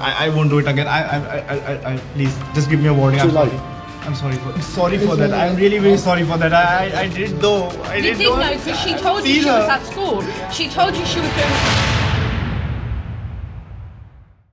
I won't do it again. Please, just give me a warning. Too late. I'm sorry for that. I'm really very sorry for that. I didn't know. I You didn't did know. know because she told you she was at school. She told you she was doing.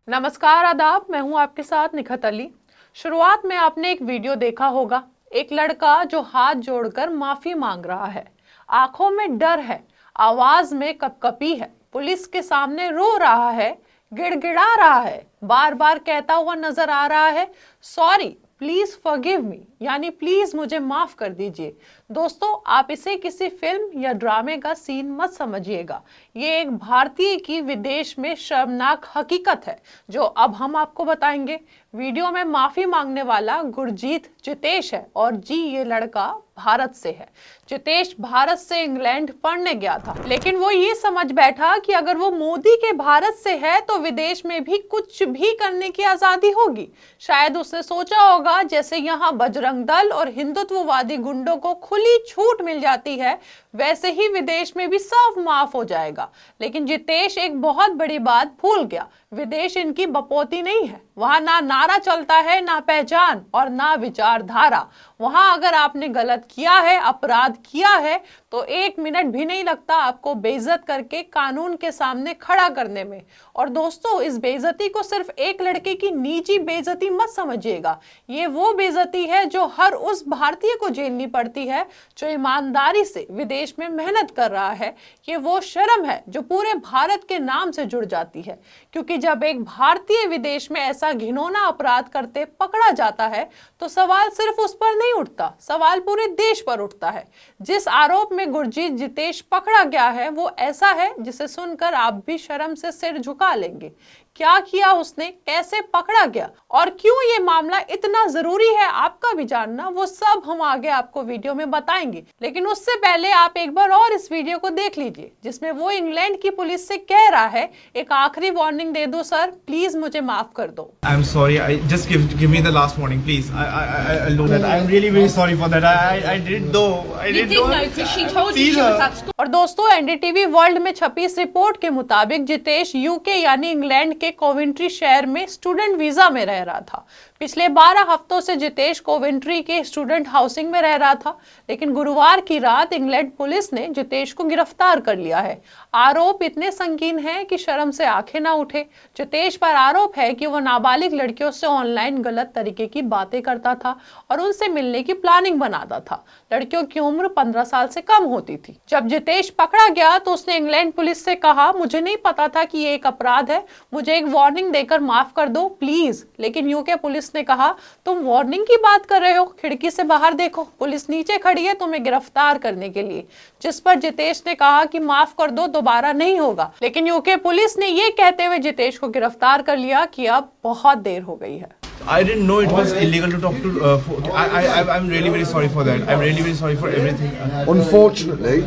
नमस्कार आदाब, मैं हूं आपके साथ निखत अली। शुरुआत में आपने एक वीडियो देखा होगा, एक लड़का जो हाथ जोड़कर माफी मांग रहा है, आंखों में डर है, आवाज में कपकपी है, पुलिस के सामने रो रहा है, गिड़गिड़ा रहा है, बार बार कहता हुआ नजर आ रहा है, सॉरी प्लीज फॉरगिव मी, यानी प्लीज मुझे माफ कर दीजिए। दोस्तों, आप इसे किसी फिल्म या ड्रामे का सीन मत समझिएगा। ये एक भारतीय की विदेश में शर्मनाक हकीकत है जो अब हम आपको बताएंगे। वीडियो में माफी मांगने वाला गुरजीत जितेश है और जी ये लड़का भारत से है। जितेश भारत से इंग्लैंड पढ़ने गया था, लेकिन वो ये समझ बैठा कि अगर वो मोदी के भारत से है तो विदेश में भी कुछ भी करने की आजादी होगी। शायद उसने सोचा होगा जैसे यहाँ बजरंग दल और हिंदुत्ववादी गुंडों को खुली छूट मिल जाती है, वैसे ही विदेश में भी सब माफ हो जाएगा। लेकिन जितेश एक बहुत बड़ी बात भूल गया, विदेश इनकी बपोती नहीं है। वहां ना नारा चलता है, ना पहचान और ना विचारधारा। वहां अगर आपने गलत किया है, अपराध किया है, तो 1 मिनट भी नहीं लगता आपको बेइज्जत करके कानून के सामने खड़ा करने में। और दोस्तों, इस बेइज्जती को सिर्फ एक लड़के की निजी बेइज्जती मत समझिएगा, ये वो बेइज्जती है जो हर उस भारतीय को झेलनी पड़ती है जो ईमानदारी से विदेश में मेहनत कर रहा है। ये वो शर्म है जो पूरे भारत के नाम से जुड़ जाती है, क्योंकि जब एक भारतीय विदेश में ऐसा घिनौना अपराध करते पकड़ा जाता है तो सवाल सिर्फ उस पर नहीं उठता, सवाल पूरे देश पर उठता है। जिस आरोप में गुरजीत जितेश पकड़ा गया है वो ऐसा है जिसे सुनकर आप भी शर्म से सिर झुका लेंगे। क्या किया उसने, कैसे पकड़ा गया और क्यों ये मामला इतना जरूरी है आपका भी जानना, वो सब हम आगे आपको वीडियो में बताएंगे। लेकिन उससे पहले आप एक बार और इस वीडियो को देख लीजिए जिसमें वो इंग्लैंड की पुलिस से कह रहा है, एक आखिरी वार्निंग दे दो सर, प्लीज मुझे माफ कर दो। I'm sorry. Just give me the last warning, please. I'll do that. I'm really very sorry for that. I didn't know. You did know because she told you she was at school. और दोस्तों, NDTV world में छपी इस report के मुताबिक Jitesh UK यानी England के Coventry शहर में स्टूडेंट वीजा में रह रहा था। पिछले 12 हफ्तों से जितेश कोवेंट्री के स्टूडेंट हाउसिंग में रह रहा था, लेकिन गुरुवार की रात इंग्लैंड पुलिस ने जितेश को गिरफ्तार कर लिया है। आरोप इतने संगीन हैं कि शर्म से आंखें ना उठे। जितेश पर आरोप है कि वो नाबालिग लड़कियों से ऑनलाइन गलत तरीके की बातें करता था और उनसे मिलने की प्लानिंग बनाता था। लड़कियों की उम्र 15 साल से कम होती थी। जब जितेश पकड़ा गया तो उसने इंग्लैंड पुलिस से कहा, मुझे नहीं पता था कि ये एक अपराध है, मुझे एक वार्निंग देकर माफ कर दो प्लीज। लेकिन यूके पुलिस ने कहा, तुम वार्निंग की बात कर रहे हो, खिड़की से बाहर देखो, पुलिस नीचे खड़ी है तुम्हें गिरफ्तार करने के लिए। जिस पर जितेश ने कहा कि माफ कर दो, दोबारा नहीं होगा। लेकिन यूके पुलिस ने ये कहते हुए जितेश को गिरफ्तार कर लिया कि अब बहुत देर हो गई है। I didn't know it was illegal to talk to. I'm really very sorry for that. I'm really very sorry for everything. Unfortunately,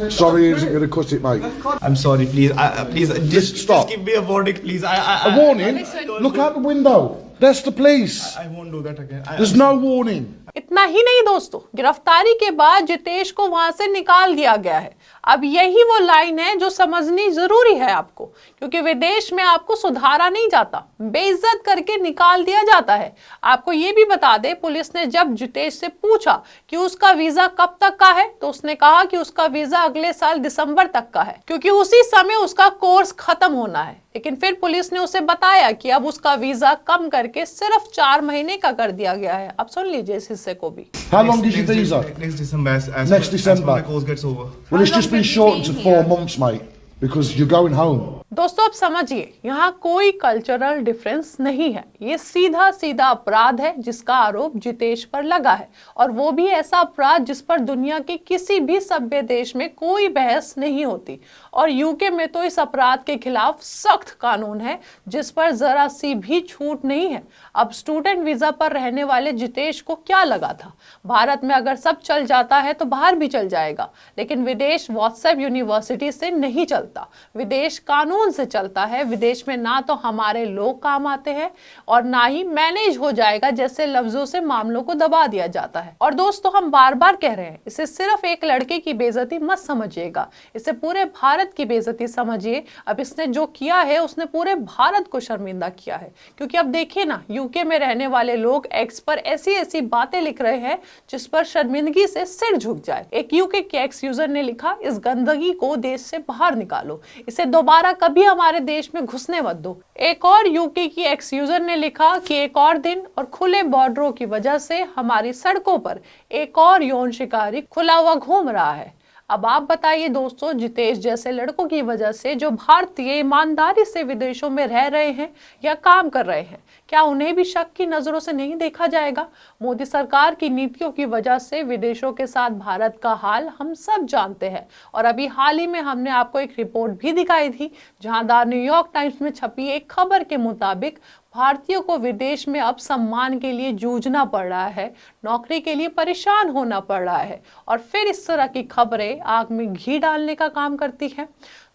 sorry isn't going to cut it, mate. I'm sorry. Please, please, just stop. Just give me a warning, please. A warning? Look out the window. That's the police. I won't do that again. There's no warning. इतना ही नहीं दोस्तों, गिरफ्तारी के बाद जितेश को वहां से निकाल दिया गया है। अब यही वो लाइन है जो समझनी जरूरी है आपको, क्योंकि विदेश में आपको सुधारा नहीं जाता, बेइज्जत करके निकाल दिया जाता है। आपको ये भी बता दे, पुलिस ने जब जितेश से पूछा कि उसका वीजा कब तक का है तो उसने कहा कि उसका वीजा अगले साल दिसंबर तक का है, क्योंकि उसी समय उसका कोर्स खत्म होना है। लेकिन फिर पुलिस ने उसे बताया कि अब उसका वीजा कम करके सिर्फ 4 महीने का कर दिया गया है। अब सुन लीजिए इस हिस्से को भी। How long is your visa? Next December. Next December. As my course gets over. Well, it's just been shortened to 4 months, mate, because you're going home. दोस्तों, अब समझिए, यहाँ कोई कल्चरल डिफरेंस नहीं है। ये सीधा सीधा अपराध है जिसका आरोप जितेश पर लगा है, और वो भी ऐसा अपराध जिस पर दुनिया के किसी भी सभ्य देश में कोई बहस नहीं होती। और यूके में तो इस अपराध के खिलाफ सख्त कानून है जिस पर जरा सी भी छूट नहीं है। अब स्टूडेंट वीजा पर रहने वाले जितेश को क्या लगा था, भारत में अगर सब चल जाता है तो बाहर भी चल जाएगा, लेकिन विदेश व्हाट्सएप यूनिवर्सिटी से नहीं चलता। चलता। विदेश कानून से चलता है। विदेश में ना तो हमारे लोग काम आते हैं और ना ही मैनेज हो जाएगा जैसे लफ्जों से मामलों को दबा दिया जाता है। और दोस्तों, हम बार बार कह रहे हैं, इसे सिर्फ एक लड़के की बेइज्जती मत समझिएगा, इसे पूरे भारत की बेइज्जती समझिए। अब इसने जो किया है उसने पूरे भारत को शर्मिंदा किया है। क्योंकि अब देखिए ना, यूके में रहने वाले लोग एक्स पर ऐसी ऐसी बातें लिख रहे हैं जिस पर शर्मिंदगी से सिर झुक जाए। एक यूके के एक्स यूजर ने लिखा, इस गंदगी को देश से बाहर निकालो, इसे दोबारा कभी हमारे देश में घुसने मत दो। एक और यूके की एक्स यूजर ने लिखा कि एक और दिन और खुले बॉर्डरों की वजह से हमारी सड़कों पर एक और यौन शिकारी खुला हुआ घूम रहा है। अब आप बताइए दोस्तों, जितेश जैसे लड़कों की वजह से जो भारतीय ईमानदारी से विदेशों में रह रहे हैं या काम कर रहे हैं, क्या उन्हें भी शक की नजरों से नहीं देखा जाएगा? मोदी सरकार की नीतियों की वजह से विदेशों के साथ भारत का हाल हम सब जानते हैं। और अभी हाल ही में हमने आपको एक रिपोर्ट भी दिखाई थी जहां द न्यूयॉर्क टाइम्स में छपी एक खबर के मुताबिक भारतीयों को विदेश में अब सम्मान के लिए जूझना पड़ रहा है, नौकरी के लिए परेशान होना पड़ रहा है। और फिर इस तरह की खबरें आग में घी डालने का काम करती है।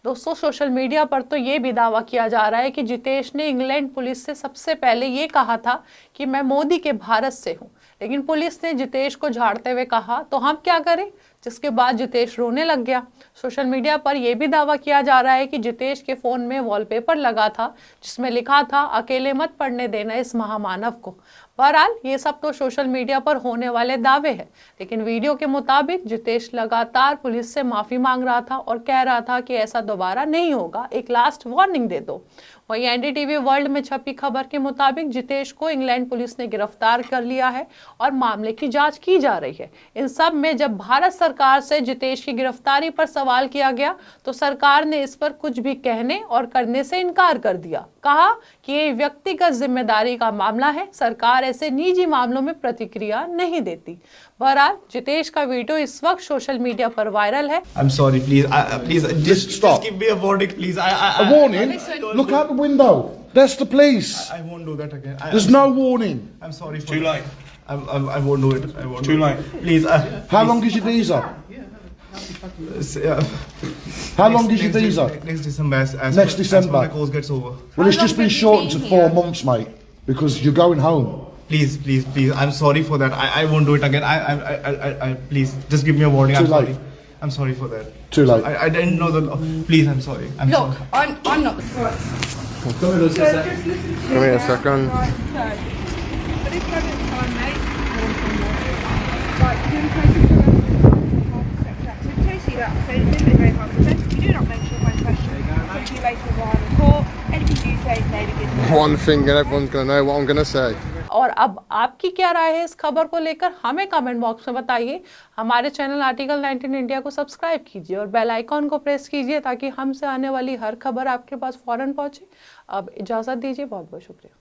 दोस्तों, सोशल मीडिया पर तो ये भी दावा किया जा रहा है कि जितेश ने इंग्लैंड पुलिस से सबसे पहले ये कहा था कि मैं मोदी के भारत से हूँ, लेकिन पुलिस ने जितेश को झाड़ते हुए कहा तो हम क्या करें, जिसके बाद जितेश रोने लग गया। सोशल मीडिया पर यह भी दावा किया जा रहा है कि जितेश के फोन में वॉलपेपर लगा था जिसमें लिखा था, अकेले मत पड़ने देना इस महामानव को। बहरहाल ये सब तो सोशल मीडिया पर होने वाले दावे हैं, लेकिन वीडियो के मुताबिक जितेश लगातार पुलिस से माफी मांग रहा था और कह रहा था कि ऐसा दोबारा नहीं होगा, एक लास्ट वार्निंग दे दो। वहीं एनडीटीवी वर्ल्ड में छपी खबर के मुताबिक जितेश को इंग्लैंड पुलिस ने गिरफ्तार कर लिया है और मामले की जांच की जा रही है। इन सब में जब भारत सरकार से जितेश की गिरफ्तारी पर सवाल किया गया तो सरकार ने इस पर कुछ भी कहने और करने से इनकार कर दिया। कहा कि ये व्यक्तिगत जिम्मेदारी का मामला है, सरकार ऐसे निजी मामलों में प्रतिक्रिया नहीं देती। बहरहाल जितेश का वीडियो इस वक्त सोशल मीडिया पर वायरल है। I'm sorry, please, please, just stop. give me a verdict, please. A warning? Look out the window. That's the police. I won't do that again. There's no warning. I'm sorry for Too that. late. I won't do it. I won't. Too do late. It. Please. How long is your visa? How long is your visa? Next December. As Next soon December. as my course gets over. Well, it's just been shortened to 4 months, mate, because you're going home. Please, please, please. I'm sorry for that. I won't do it again. I please just give me a warning. Too I'm sorry. late. I'm sorry for that. Too late. I didn't know the law. Please, I'm sorry. I'm Look, sorry. I'm not. Come here a second. At this moment in time, mate, right, you activity, see that, so it's very, very hard to say. You do not mention when questioned, so you later on in court, anything you say may be given. One thing and everyone's going to know what I'm going to say. और अब आपकी क्या राय है इस खबर को लेकर, हमें कमेंट बॉक्स में बताइए। हमारे चैनल आर्टिकल 19 इंडिया को सब्सक्राइब कीजिए और बेल आइकॉन को प्रेस कीजिए ताकि हमसे आने वाली हर खबर आपके पास फौरन पहुंचे। अब इजाज़त दीजिए, बहुत बहुत शुक्रिया।